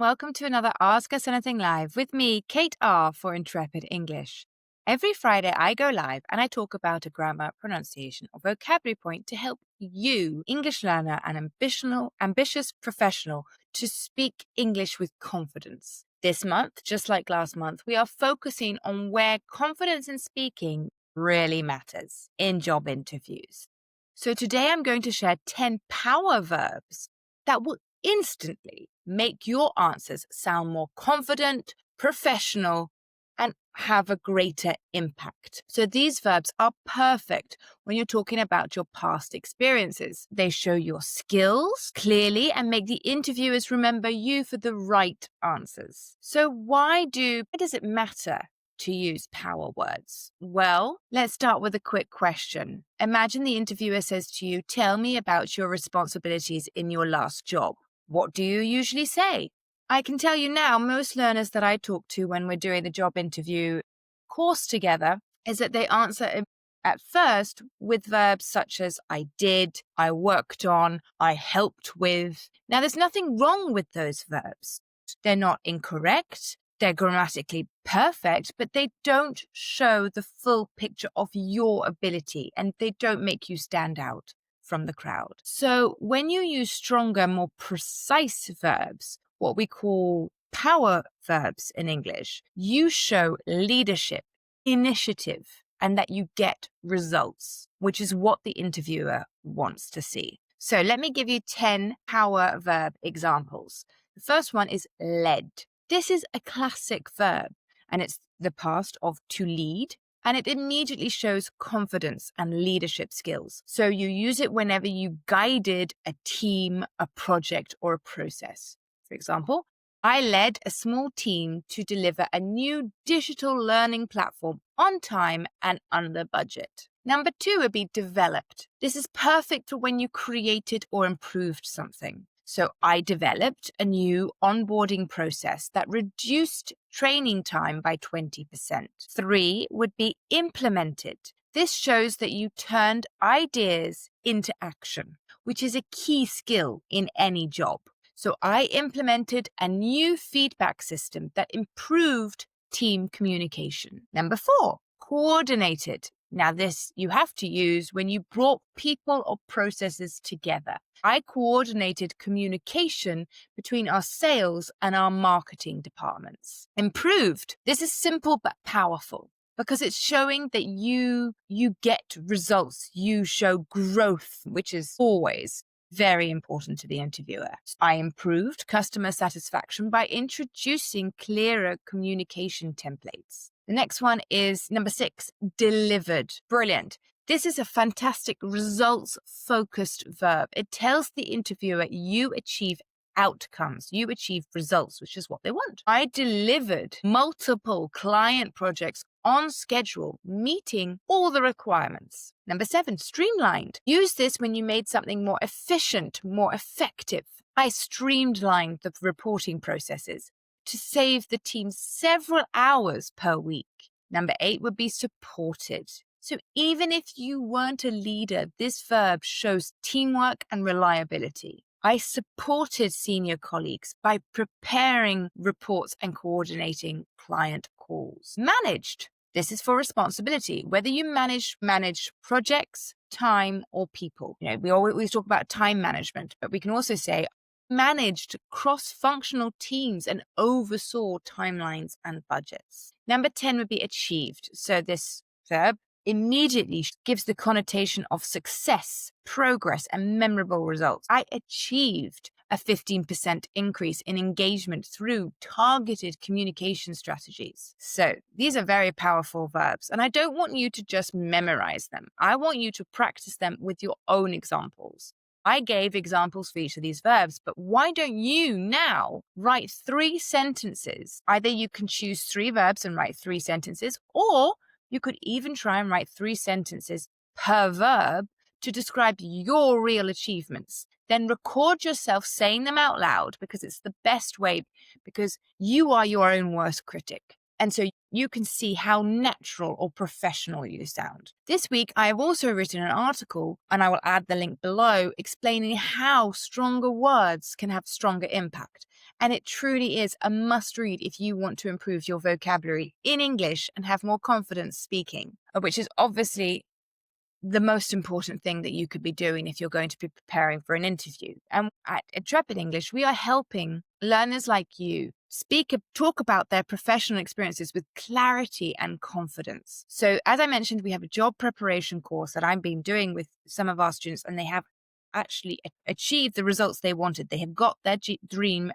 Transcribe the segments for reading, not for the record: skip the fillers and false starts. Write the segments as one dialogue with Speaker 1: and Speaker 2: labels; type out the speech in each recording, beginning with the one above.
Speaker 1: Welcome to another Ask Us Anything Live with me, Kate R. for Intrepid English. Every Friday, I go live and I talk about a grammar, pronunciation, or vocabulary point to help you, English learner and ambitious professional, to speak English with confidence. This month, just like last month, we are focusing on where confidence in speaking really matters in job interviews. So today I'm going to share 10 power verbs that will instantly make your answers sound more confident, professional, and have a greater impact. So these verbs are perfect when you're talking about your past experiences. They show your skills clearly and make the interviewers remember you for the right answers. So why does it matter to use power words? Well, let's start with a quick question. Imagine the interviewer says to you, "Tell me about your responsibilities in your last job." What do you usually say? I can tell you now, most learners that I talk to when we're doing the job interview course together is that they answer at first with verbs such as I did, I worked on, I helped with. Now, there's nothing wrong with those verbs. They're not incorrect. They're grammatically perfect, but they don't show the full picture of your ability and they don't make you stand out from the crowd. So when you use stronger, more precise verbs, what we call power verbs in English, you show leadership, initiative, and that you get results, which is what the interviewer wants to see. So let me give you 10 power verb examples. The first one is led. This is a classic verb, and it's the past of to lead, and it immediately shows confidence and leadership skills. So you use it whenever you guided a team, a project, or a process. For example, I led a small team to deliver a new digital learning platform on time and under budget. Number 2 would be developed. This is perfect for when you created or improved something. So I developed a new onboarding process that reduced training time by 20%. 3 would be implemented. This shows that you turned ideas into action, which is a key skill in any job. So I implemented a new feedback system that improved team communication. Number 4, coordinated. Now this you have to use when you brought people or processes together. I coordinated communication between our sales and our marketing departments. Improved. This is simple but powerful because it's showing that you get results. You show growth, which is always very important to the interviewer. I improved customer satisfaction by introducing clearer communication templates. The next one is number 6, delivered. Brilliant. This is a fantastic results-focused verb. It tells the interviewer you achieve outcomes, you achieve results, which is what they want. I delivered multiple client projects on schedule, meeting all the requirements. Number 7, streamlined. Use this when you made something more efficient, more effective. I streamlined the reporting processes to save the team several hours per week. Number 8 would be supported. So even if you weren't a leader, this verb shows teamwork and reliability. I supported senior colleagues by preparing reports and coordinating client calls. Managed. This is for responsibility, whether you manage projects, time, or people. We always talk about time management, but we can also say managed cross-functional teams and oversaw timelines and budgets. Number 10 would be achieved. So this verb immediately gives the connotation of success, progress, and memorable results. I achieved a 15% increase in engagement through targeted communication strategies. So these are very powerful verbs, and I don't want you to just memorize them. I want you to practice them with your own examples. I gave examples for each of these verbs, but why don't you now write 3 sentences? Either you can choose 3 verbs and write 3 sentences, or you could even try and write 3 sentences per verb to describe your real achievements. Then record yourself saying them out loud because it's the best way, because you are your own worst critic. And so you can see how natural or professional you sound. This week, I have also written an article, and I will add the link below, explaining how stronger words can have stronger impact. And it truly is a must read if you want to improve your vocabulary in English and have more confidence speaking, which is obviously the most important thing that you could be doing if you're going to be preparing for an interview. And at Intrepid English, we are helping learners like you talk about their professional experiences with clarity and confidence. So as I mentioned, we have a job preparation course that I've been doing with some of our students, and they have actually achieved the results they wanted. They have got their dream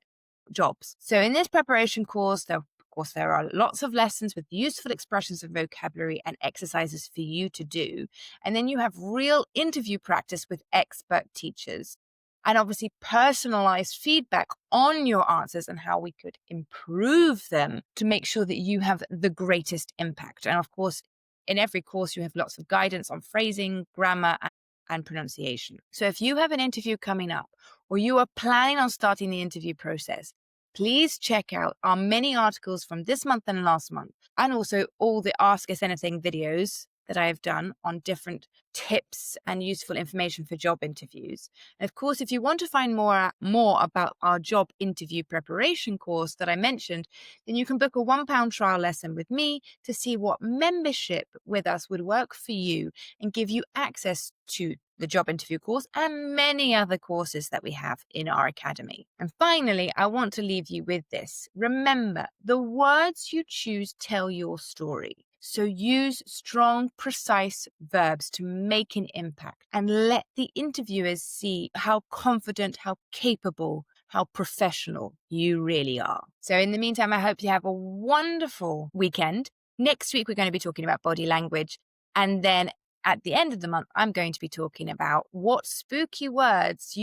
Speaker 1: jobs. So in this preparation course, there are lots of lessons with useful expressions and vocabulary and exercises for you to do. And then you have real interview practice with expert teachers, and obviously personalized feedback on your answers and how we could improve them to make sure that you have the greatest impact. And of course, in every course, you have lots of guidance on phrasing, grammar, and pronunciation. So if you have an interview coming up, or you are planning on starting the interview process, please check out our many articles from this month and last month, and also all the Ask Us Anything videos that I have done on different tips and useful information for job interviews. And of course, if you want to find more about our job interview preparation course that I mentioned, then you can book a £1 trial lesson with me to see what membership with us would work for you and give you access to the job interview course and many other courses that we have in our academy. And finally, I want to leave you with this. Remember, the words you choose tell your story. So use strong, precise verbs to make an impact and let the interviewers see how confident, how capable, how professional you really are. So in the meantime, I hope you have a wonderful weekend. Next week, we're going to be talking about body language. And then at the end of the month, I'm going to be talking about what spooky words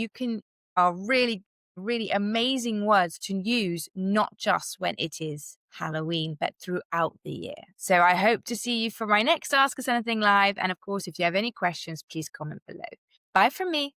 Speaker 1: are really, really amazing words to use, not just when it is Halloween, but throughout the year. So I hope to see you for my next Ask Us Anything Live. And of course, if you have any questions, please comment below. Bye from me.